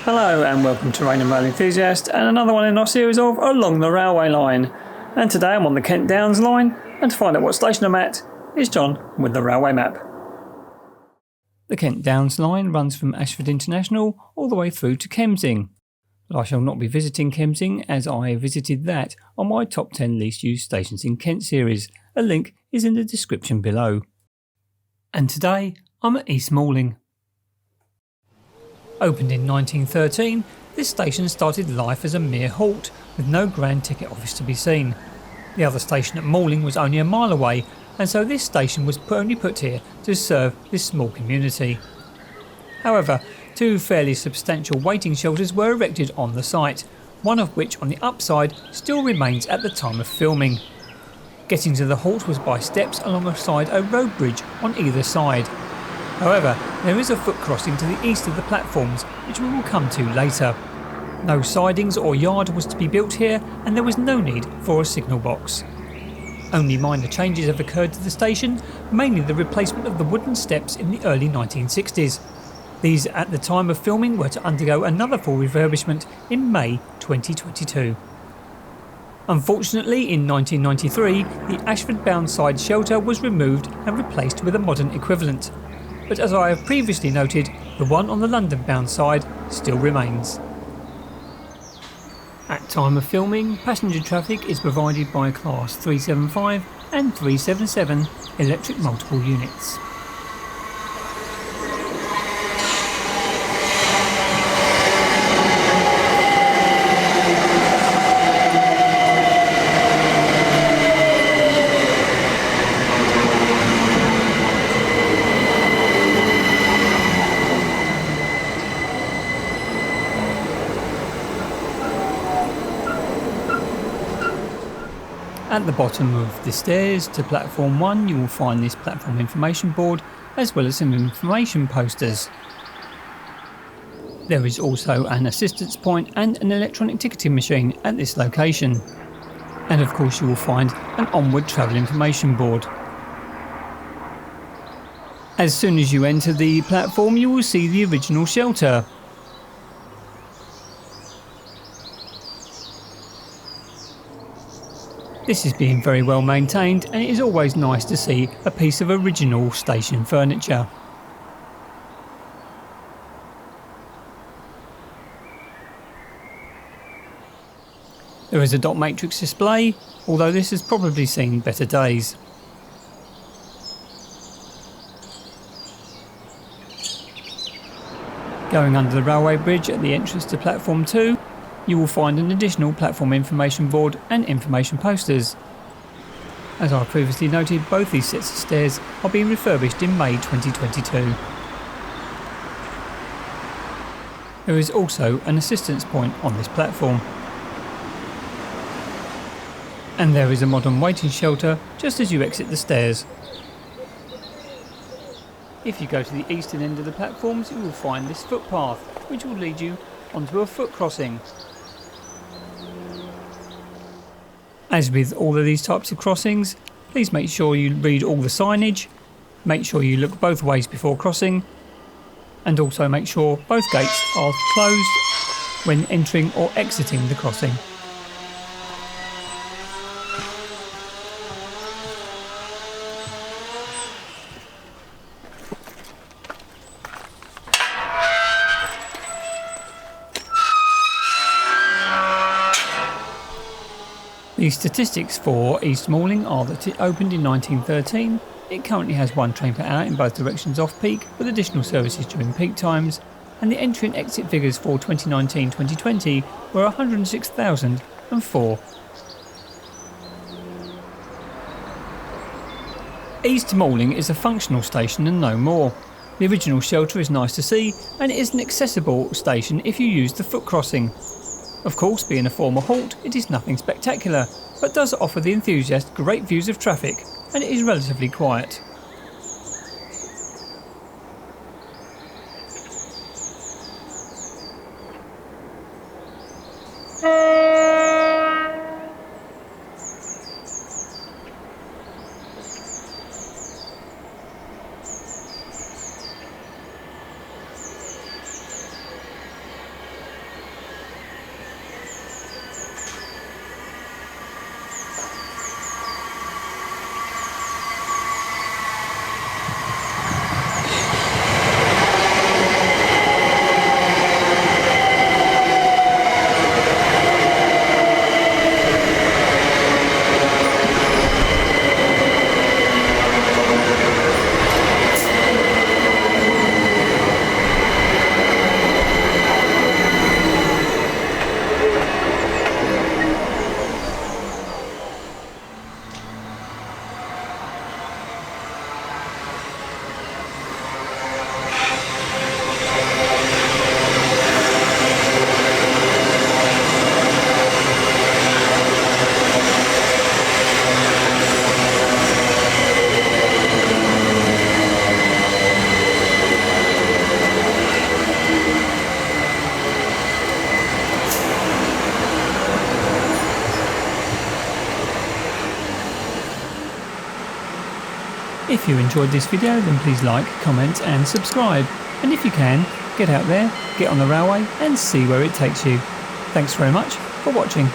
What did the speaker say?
Hello and welcome to Rain and Rail Enthusiast and another one in our series of Along the Railway Line. And today I'm on the Kent Downs line, and to find out what station I'm at is John with the railway map. The Kent Downs line runs from Ashford International all the way through to Kemsing. But I shall not be visiting Kemsing as I visited that on my top 10 least used stations in Kent series. A link is in the description below. And today I'm at East Malling. Opened in 1913, this station started life as a mere halt, with no grand ticket office to be seen. The other station at Malling was only a mile away, and so this station was only put here to serve this small community. However, two fairly substantial waiting shelters were erected on the site, one of which on the upside still remains at the time of filming. Getting to the halt was by steps alongside a road bridge on either side. However, there is a foot crossing to the east of the platforms, which we will come to later. No sidings or yard was to be built here, and there was no need for a signal box. Only minor changes have occurred to the station, mainly the replacement of the wooden steps in the early 1960s. These at the time of filming were to undergo another full refurbishment in May 2022. Unfortunately, in 1993, the Ashford-bound side shelter was removed and replaced with a modern equivalent. But as I have previously noted, the one on the London-bound side still remains. At time of filming, passenger traffic is provided by Class 375 and 377 electric multiple units. At the bottom of the stairs to platform 1 you will find this platform information board as well as some information posters. There is also an assistance point and an electronic ticketing machine at this location. And of course you will find an onward travel information board. As soon as you enter the platform you will see the original shelter. This is being very well maintained, and it is always nice to see a piece of original station furniture. There is a dot matrix display, although this has probably seen better days. Going under the railway bridge at the entrance to platform 2, you will find an additional platform information board and information posters. As I previously noted, both these sets of stairs are being refurbished in May 2022. There is also an assistance point on this platform. And there is a modern waiting shelter just as you exit the stairs. If you go to the eastern end of the platforms, you will find this footpath, which will lead you onto a foot crossing. As with all of these types of crossings, please make sure you read all the signage, make sure you look both ways before crossing, and also make sure both gates are closed when entering or exiting the crossing. The statistics for East Malling are that it opened in 1913, it currently has one train per hour in both directions off-peak with additional services during peak times, and the entry and exit figures for 2019-2020 were 106,004. East Malling is a functional station and no more. The original shelter is nice to see, and it is an accessible station if you use the foot crossing. Of course, being a former halt, it is nothing spectacular, but does offer the enthusiast great views of traffic, and it is relatively quiet. If you enjoyed this video, then please like, comment and subscribe. And if you can, get out there, get on the railway and see where it takes you. Thanks very much for watching.